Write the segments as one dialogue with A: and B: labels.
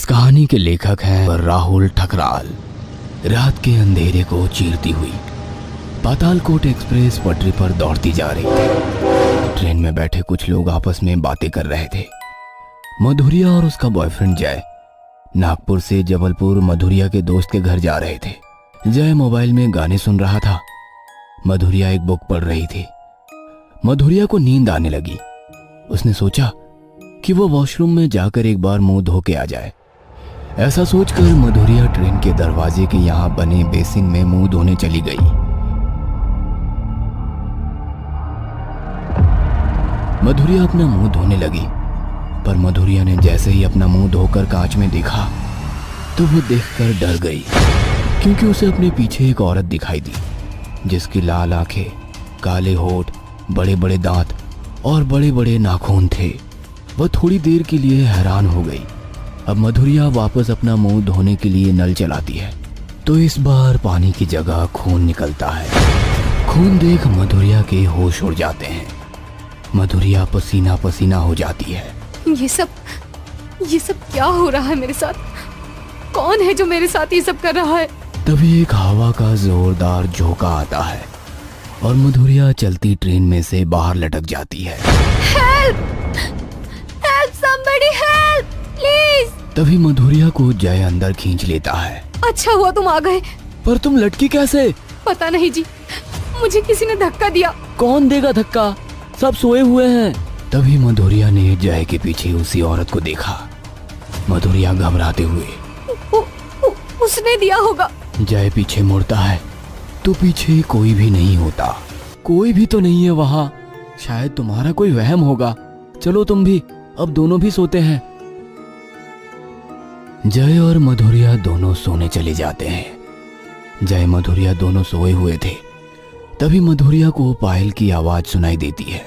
A: इस कहानी के लेखक हैं राहुल ठकराल। रात के अंधेरे को चीरती हुई पातालकोट एक्सप्रेस पटरी पर दौड़ती जा रही थी। ट्रेन में बैठे कुछ लोग आपस में बातें कर रहे थे। मधुरिया और उसका बॉयफ्रेंड जय नागपुर से जबलपुर मधुरिया के दोस्त के घर जा रहे थे। जय मोबाइल में गाने सुन रहा था, मधुरिया एक बुक पढ़ रही थी। मधुरिया को नींद आने लगी। उसने सोचा कि वो वॉशरूम में जाकर एक बार मुंह धो के आ जाए। ऐसा सोचकर मधुरिया ट्रेन के दरवाजे के यहां बने बेसिन में मुंह धोने चली गई। मधुरिया अपना मुंह धोने लगी, पर मधुरिया ने जैसे ही अपना मुंह धोकर कांच में देखा तो वो देखकर डर गई, क्योंकि उसे अपने पीछे एक औरत दिखाई दी जिसकी लाल आंखें, काले होठ, बड़े बड़े दांत और बड़े बड़े नाखून थे। वह थोड़ी देर के लिए हैरान हो गई। अब मधुरिया वापस अपना मुंह धोने के लिए नल चलाती है तो इस बार पानी की जगह खून निकलता है। खून देख मधुरिया के होश उड़ जाते हैं। मधुरिया पसीना पसीना हो जाती है।
B: ये सब क्या हो रहा है मेरे साथ? कौन है जो मेरे साथ ये सब कर रहा है?
A: तभी एक हवा का जोरदार झोंका आता है और मधुरिया चलती ट्रेन में से बाहर लटक जाती है।
B: Help! Help! Somebody help! Please!
A: तभी मधुरिया को जय अंदर खींच लेता है।
B: अच्छा हुआ तुम आ गए।
A: पर तुम लटकी कैसे?
B: पता नहीं जी, मुझे किसी ने धक्का दिया।
A: कौन देगा धक्का? सब सोए हुए हैं। तभी मधुरिया ने जय के पीछे उसी औरत को देखा। मधुरिया घबराते हुए
B: उसने दिया होगा।
A: जय पीछे मुड़ता है तो पीछे कोई भी नहीं होता। कोई भी तो नहीं है वहां। शायद तुम्हारा कोई वहम होगा। चलो तुम भी, अब दोनों भी सोते हैं। जय और मधुरिया दोनों सोने चले जाते हैं। जय मधुरिया दोनों सोए हुए थे। तभी मधुरिया को पायल की आवाज सुनाई देती है।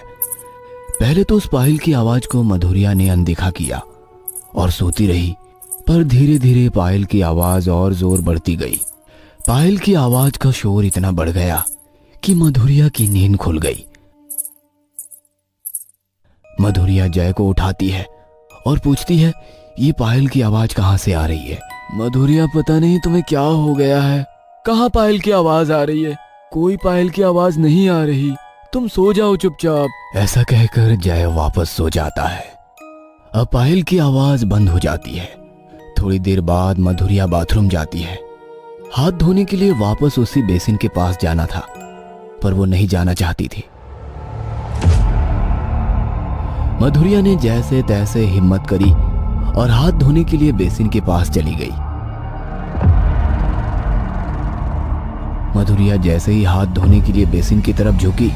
A: पहले तो उस पायल की आवाज को मधुरिया ने अनदेखा किया और सोती रही, पर धीरे धीरे पायल की आवाज और जोर बढ़ती गई। पायल की आवाज का शोर इतना बढ़ गया कि मधुरिया की नींद खुल गई। मधुरिया जय को उठाती है और पूछती है, ये पायल की आवाज कहां से आ रही है? मधुरिया, पता नहीं तुम्हें क्या हो गया है। कहां पायल की आवाज आ रही है? कोई पायल की आवाज नहीं आ रही। तुम सो जाओ चुपचाप। ऐसा कहकर जय वापस सो जाता है। अब पायल की आवाज बंद हो जाती है। थोड़ी देर बाद मधुरिया बाथरूम जाती है। हाथ धोने के लिए वापस उसी बेसिन के पास जाना था, पर वो नहीं जाना चाहती थी। मधुरिया ने जैसे तैसे हिम्मत करी और हाथ धोने के लिए बेसिन के पास चली गई। मधुरिया जैसे ही हाथ धोने के लिए बेसिन की तरफ झुकी,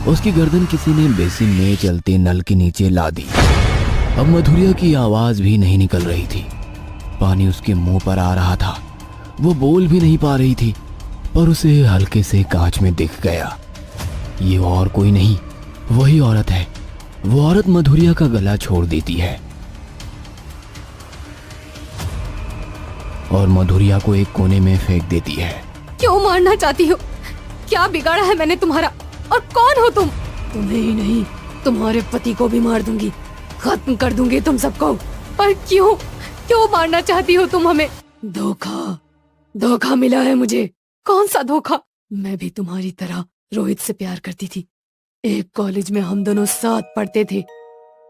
A: उसकी गर्दन किसी ने बेसिन में चलते नल के नीचे ला दी। अब मधुरिया की आवाज भी नहीं निकल रही थी। पानी उसके मुंह पर आ रहा था। वो बोल भी नहीं पा रही थी, पर उसे हल्के से कांच में दिख गया। ये और कोई नहीं, वही औरत है। वो औरत मधुरिया का गला छोड़ देती है और मधुरिया को एक कोने में फेंक देती है।
B: क्यों मारना चाहती हो? क्या बिगाड़ा है मैंने तुम्हारा? और कौन हो तुम? तुम्हें ही नहीं, तुम्हारे पति को भी मार दूंगी, खत्म कर दूंगी तुम सबको। पर क्यों मारना चाहती हो तुम हमें? धोखा मिला है मुझे। कौन सा धोखा? मैं भी तुम्हारी तरह रोहित से प्यार करती थी। एक कॉलेज में हम दोनों साथ पढ़ते थे।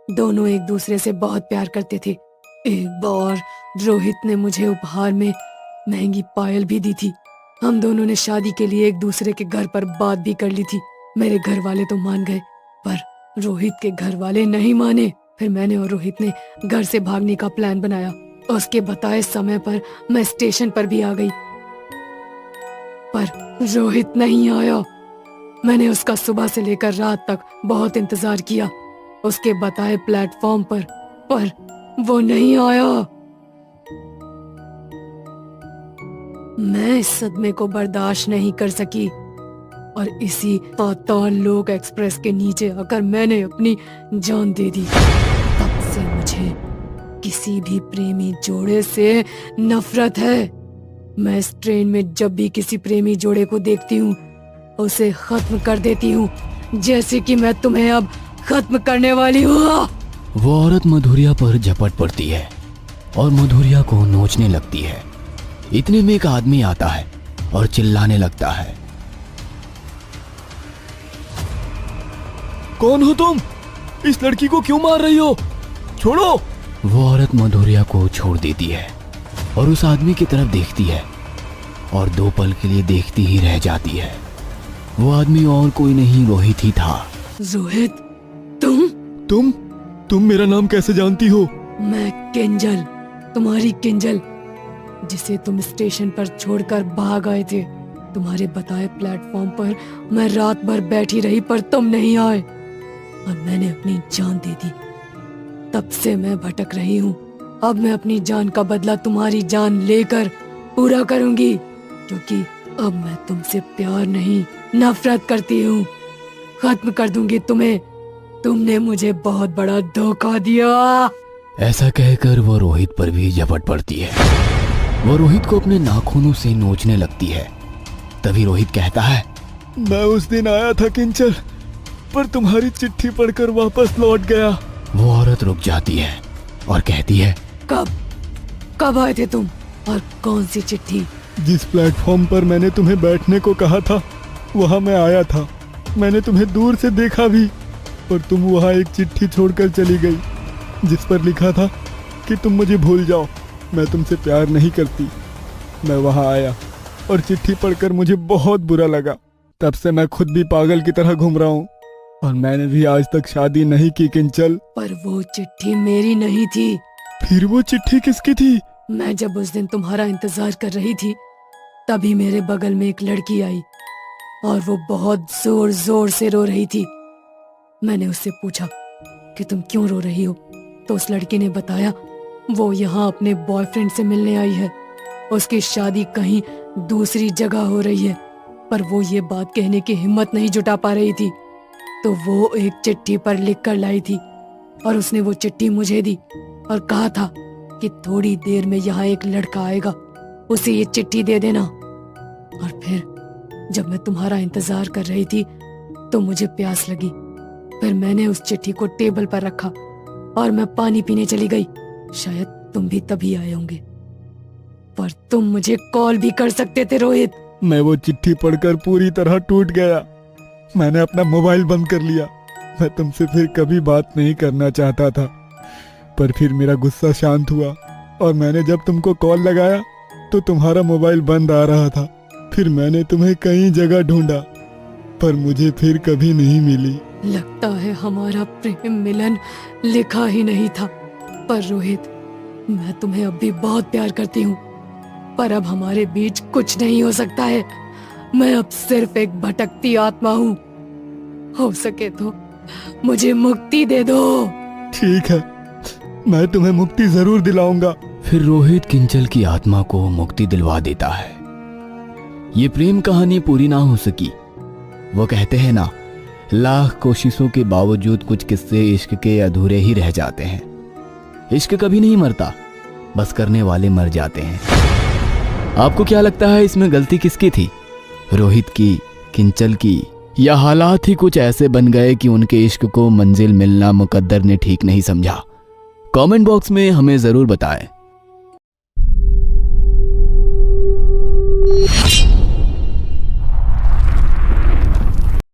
B: दोनों एक दूसरे से बहुत प्यार करते थे। एक बार रोहित ने मुझे उपहार में महंगी पायल भी दी थी। हम दोनों ने शादी के लिए एक दूसरे के घर पर बात भी कर ली थी। मेरे घर वाले तो मान गए, पर रोहित के घर वाले नहीं माने। फिर मैंने और रोहित ने घर से भागने का प्लान बनाया। उसके बताए समय पर मैं स्टेशन पर भी आ गई, पर रोहित नहीं आया। मैंने उसका सुबह से लेकर रात तक बहुत इंतजार किया उसके बताए प्लेटफॉर्म पर वो नहीं आया। मैं इस सदमे को बर्दाश्त नहीं कर सकी और इसी पाताल लोक एक्सप्रेस के नीचे आकर मैंने अपनी जान दे दी। तब से मुझे किसी भी प्रेमी जोड़े से नफरत है। मैं इस ट्रेन में जब भी किसी प्रेमी जोड़े को देखती हूँ उसे खत्म कर देती हूँ, जैसे कि मैं तुम्हें अब खत्म करने वाली हूँ।
A: वो औरत मधुरिया पर झपट पड़ती है और मधुरिया को नोचने लगती है। इतने में एक आदमी आता है और चिल्लाने लगता है,
C: कौन हो तुम? इस लड़की को क्यों मार रही हो? छोड़ो!
A: वो औरत मधुरिया को छोड़ देती है और उस आदमी की तरफ देखती है और 2 पल के लिए देखती ही रह जाती है। वो आदमी और कोई नहीं, रोहित ही था।
B: रोहित,
C: तुम मेरा नाम कैसे जानती हो?
B: मैं किंजल, तुम्हारी किंजल, जिसे तुम स्टेशन पर छोड़कर भाग आए थे। तुम्हारे बताए प्लेटफॉर्म पर मैं रात भर बैठी रही पर तुम नहीं आए और मैंने अपनी जान दे दी। तब से मैं भटक रही हूँ। अब मैं अपनी जान का बदला तुम्हारी जान लेकर पूरा करूंगी, क्योंकि अब मैं तुमसे प्यार नहीं नफरत करती हूँ। खत्म कर दूंगी तुम्हें। तुमने मुझे बहुत बड़ा धोखा दिया।
A: ऐसा कहकर वो रोहित पर भी झपट पड़ती है। वो रोहित को अपने नाखूनों से नोचने लगती है। तभी रोहित कहता है,
C: मैं उस दिन आया था किंचल, पर तुम्हारी चिट्ठी पढ़कर वापस लौट गया।
A: वो औरत रुक जाती है और कहती है,
B: कब आए थे तुम और कौन सी चिट्ठी?
C: जिस प्लेटफॉर्म पर मैंने तुम्हें बैठने को कहा था वहां मैं आया था। मैंने तुम्हें दूर से देखा भी, पर तुम वहां एक चिट्ठी छोड़कर चली गई जिस पर लिखा था कि तुम मुझे भूल जाओ, मैं तुमसे प्यार नहीं करती। मैं वहां आया और चिट्ठी पढ़कर मुझे बहुत बुरा लगा। तब से मैं खुद भी पागल की तरह घूम रहा हूँ और मैंने भी आज तक शादी नहीं की किंचल।
B: पर वो चिट्ठी मेरी नहीं थी।
C: फिर वो चिट्ठी किसकी थी?
B: मैं जब उस दिन तुम्हारा इंतजार कर रही थी तभी मेरे बगल में एक लड़की आई और वो बहुत जोर जोर से रो रही थी। मैंने उससे पूछा कि तुम क्यों रो रही हो, तो उस लड़की ने बताया वो यहाँ अपने बॉयफ्रेंड से मिलने आई है। उसकी शादी कहीं दूसरी जगह हो रही है, पर वो ये बात कहने की हिम्मत नहीं जुटा पा रही थी। तो वो एक चिट्ठी पर लिख कर लाई थी और उसने वो चिट्ठी मुझे दी और कहा था कि थोड़ी देर में यहाँ एक लड़का आएगा, उसे ये चिट्ठी दे देना। और फिर जब मैं तुम्हारा इंतजार कर रही थी तो मुझे प्यास लगी। फिर मैंने उस चिट्ठी को टेबल पर रखा और मैं पानी पीने चली गई। शायद तुम भी तभी आए होंगे, पर तुम मुझे कॉल भी कर सकते थे रोहित।
C: मैं वो चिट्ठी पढ़कर पूरी तरह टूट गया। मैंने अपना मोबाइल बंद कर लिया। मैं तुमसे फिर कभी बात नहीं करना चाहता था, पर फिर मेरा गुस्सा शांत हुआ और मैंने जब तुमको कॉल लगाया तो तुम्हारा मोबाइल बंद आ रहा था। फिर मैंने तुम्हें कई जगह ढूंढा, पर मुझे फिर कभी नहीं मिली।
B: लगता है हमारा प्रेम मिलन लिखा ही नहीं था। पर रोहित, मैं तुम्हें अब भी बहुत प्यार करती हूँ, पर अब हमारे बीच कुछ नहीं हो सकता है। मैं अब सिर्फ एक भटकती आत्मा हूँ। हो सके तो मुझे मुक्ति दे दो।
C: ठीक है, मैं तुम्हें मुक्ति जरूर दिलाऊंगा।
A: फिर रोहित किंचल की आत्मा को मुक्ति दिलवा देता है। ये प्रेम कहानी पूरी ना हो सकी। वो कहते हैं ना, लाख कोशिशों के बावजूद कुछ किस्से इश्क के अधूरे ही रह जाते हैं। इश्क कभी नहीं मरता, बस करने वाले मर जाते हैं। आपको क्या लगता है इसमें गलती किसकी थी? रोहित की, किंचल की, या हालात ही कुछ ऐसे बन गए कि उनके इश्क को मंजिल मिलना मुकद्दर ने ठीक नहीं समझा? कमेंट बॉक्स में हमें जरूर बताएं।